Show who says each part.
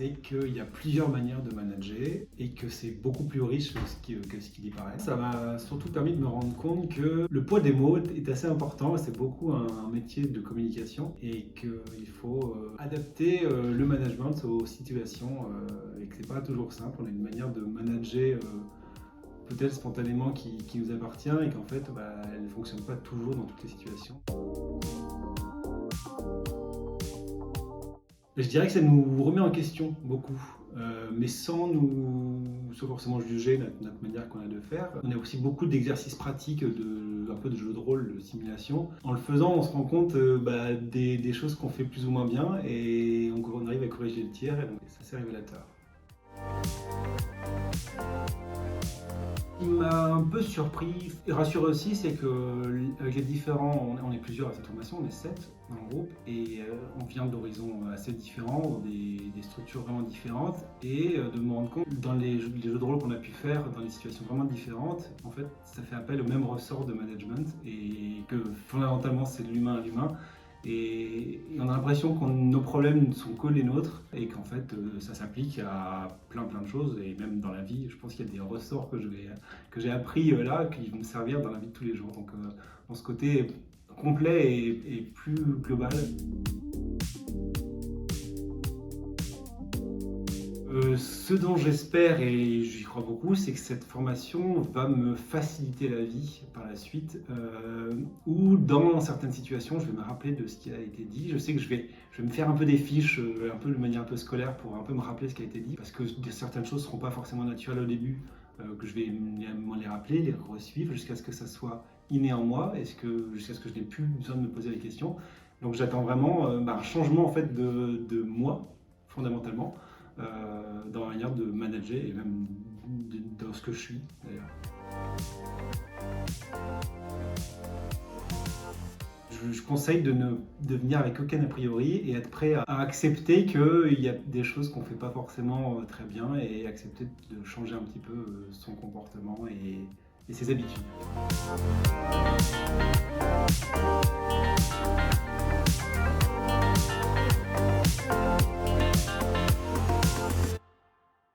Speaker 1: c'est qu'il y a plusieurs manières de manager et que c'est beaucoup plus riche que ce qu'il y paraît. Ça m'a surtout permis de me rendre compte que le poids des mots est assez important. C'est beaucoup un métier de communication et qu'il faut adapter le management aux situations et que c'est pas toujours simple. On a une manière de manager peut-être spontanément qui nous appartient et qu'en fait elle ne fonctionne pas toujours dans toutes les situations. Je dirais que ça nous remet en question beaucoup, mais sans forcément juger notre manière qu'on a de faire. On a aussi beaucoup d'exercices pratiques, un peu de jeu de rôle, de simulation. En le faisant, on se rend compte des choses qu'on fait plus ou moins bien et on arrive à corriger le tir, et donc c'est assez révélateur. Ce qui m'a un peu surpris et rassuré aussi, c'est qu'avec les différents, on est plusieurs à cette formation, on est 7 dans le groupe et on vient d'horizons assez différents, des structures vraiment différentes, et de me rendre compte dans les jeux de rôle qu'on a pu faire dans des situations vraiment différentes, en fait ça fait appel au même ressort de management et que fondamentalement c'est de l'humain à l'humain. Et on a l'impression que nos problèmes ne sont que les nôtres et qu'en fait ça s'applique à plein de choses, et même dans la vie. Je pense qu'il y a des ressorts que j'ai appris là qui vont me servir dans la vie de tous les jours. Donc dans ce côté complet et plus global. Ce dont j'espère, et j'y crois beaucoup, c'est que cette formation va me faciliter la vie par la suite, ou dans certaines situations, je vais me rappeler de ce qui a été dit. Je sais que je vais me faire un peu des fiches, un peu de manière un peu scolaire, pour un peu me rappeler ce qui a été dit, parce que certaines choses ne seront pas forcément naturelles au début, que je vais m'en les rappeler, les suivre, jusqu'à ce que ça soit inné en moi, jusqu'à ce que je n'ai plus besoin de me poser les questions. Donc j'attends vraiment un changement en fait de moi, fondamentalement. Dans la manière de manager et même dans ce que je suis d'ailleurs. Je conseille de venir avec aucun a priori et être prêt à accepter qu'il y a des choses qu'on ne fait pas forcément très bien, et accepter de changer un petit peu son comportement et ses habitudes.